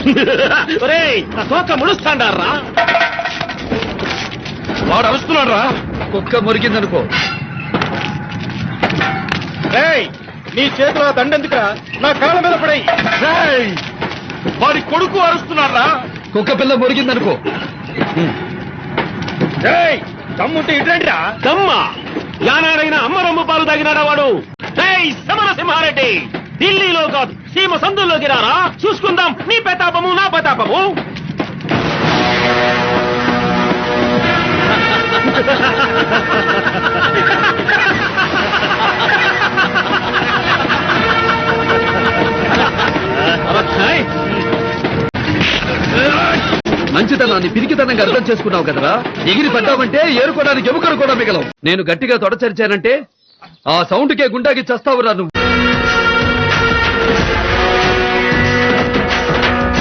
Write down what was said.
నా తోక ముడుస్తాండారా? వాడు అరుస్తున్నాడు రా. కుక్క మురిగిందనుకో. నీ చేతిలో దండెందుకురా? నా కాళ్ళ మీద పడేయ్. వాడి కొడుకు అరుస్తున్నారా. కుక్క పిల్ల మురిగిందనుకో. దమ్ముంటే ఇట్రండిరా. దమ్మా యానాడైనా అమ్మరమ్మ పాలు తాగినాడా వాడు? సమరసింహారెడ్డి, ఢిల్లీలో కాదు సీమ సందుల్లోకి రారా, చూసుకుందాం నీ ప్రతాపము నా ప్రతాపము. మంచితనాన్ని పిరికితనంగా అర్థం చేసుకున్నావు కదరా. ఎగిరి పడ్డావంటే ఏరుకోవడానికి ఎముకలు కూడా మిగలవు. నేను గట్టిగా తొడచరిచానంటే ఆ సౌండ్కే గుండాకి చస్తావురా నువ్వు.